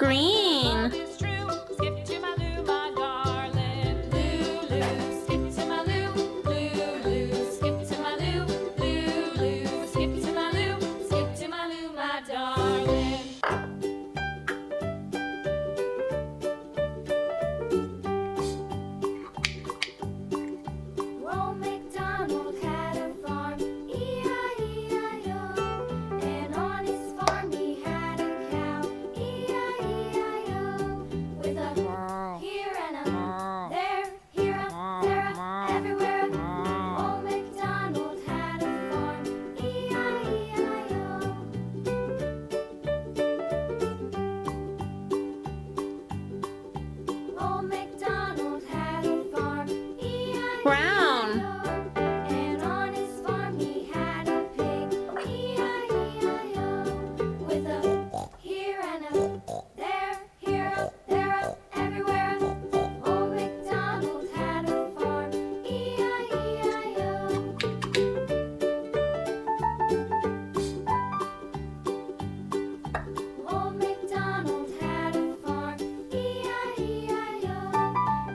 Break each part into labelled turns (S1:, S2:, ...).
S1: Green.
S2: Skip to my Lou, my darling. Lulu, skip to my Lou. Lulu, skip to my Lou. Lulu, skip to my Lou. Skip to my Lou, my darling. Old MacDonald had a farm, E-I-E-I-O. And on his farm he had a cow, E-I-E-I-O. With a here and a there, here a, there a, everywhere. Old MacDonald had a farm, E-I-E-I-O. Old MacDonald had a farm,
S1: Brown.
S2: and on his farm he had a pig, E-I-E-I-O. With a here and a there, here a, there a, everywhere. Old MacDonald had a farm, E-I-E-I-O. Old MacDonald had a farm, E-I-E-I-O.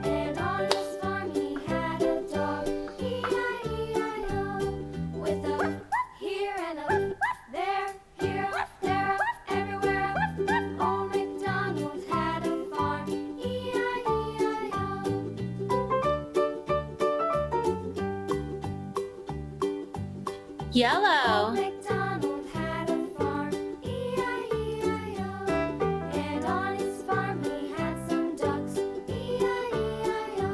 S2: And on his farm he had a dog, E-I-E-I-O. With a here and a there, here, there, everywhere. Old MacDonald had a farm, E-I-E-I-O.
S1: Yellow.
S2: MacDonald had a farm, E-I-E-I-O. And on his farm he had some ducks, E-I-E-I-O.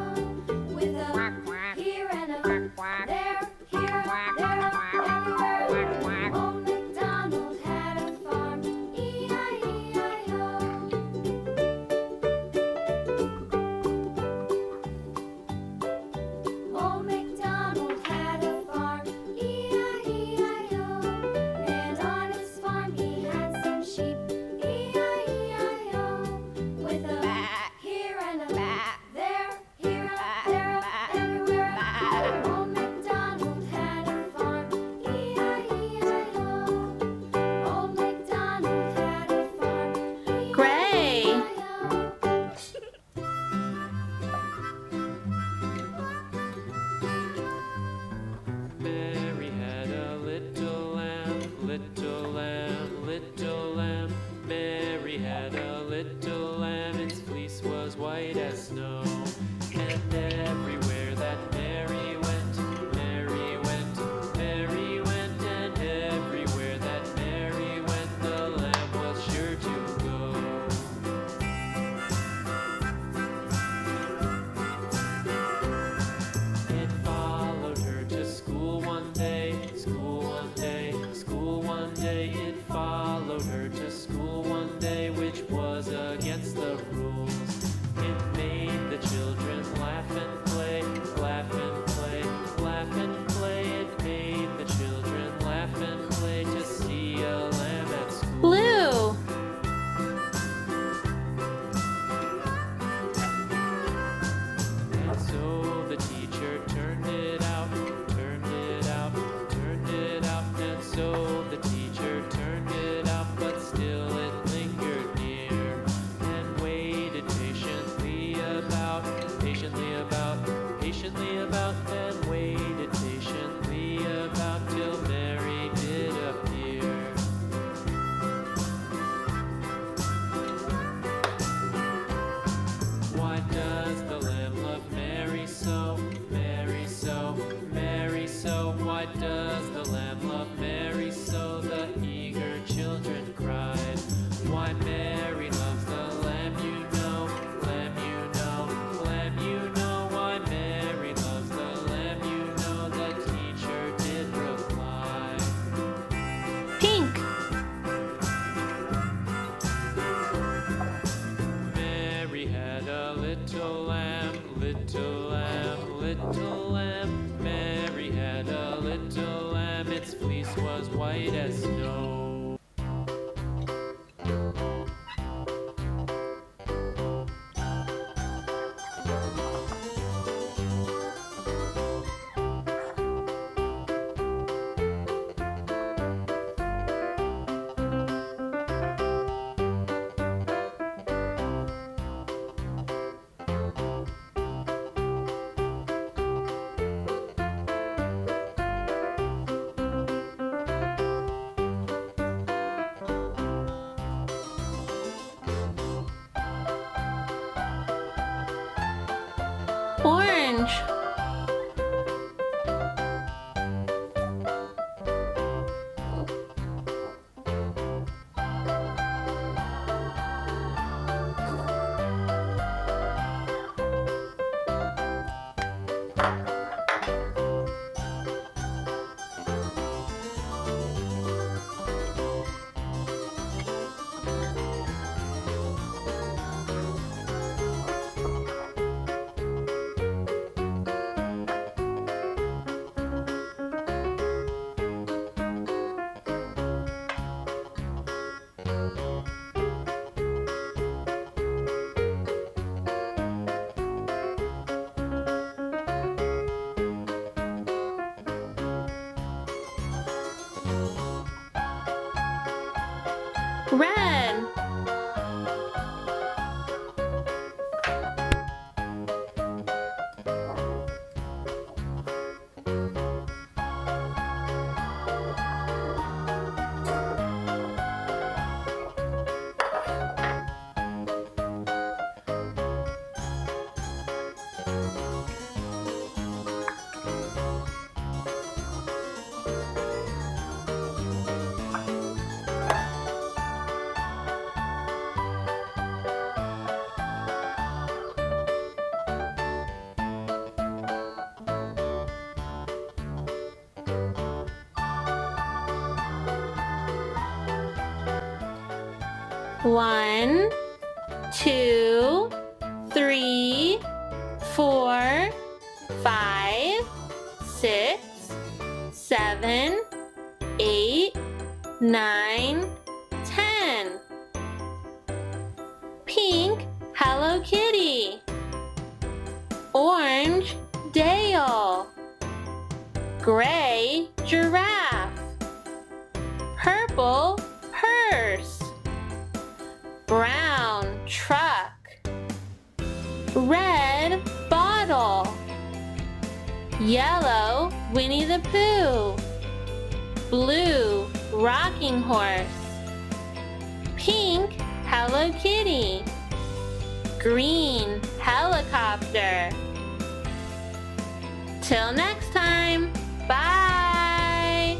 S2: With a here and a there, here, there, everywhere. Old MacDonald had a farm, E-I-E-I-O. Old MacDonald had a farm, E-I-E-I-O.
S1: Red. One, 2, 3, 4, 5, 6, 7, 8, 9, 10. Pink Hello Kitty. Orange Dale. Gray Giraffe. Purple Hearse. Brown Truck. Red Bottle. Yellow Winnie the Pooh. Blue Rocking Horse. Pink Hello Kitty. Green Helicopter. Till next time, bye!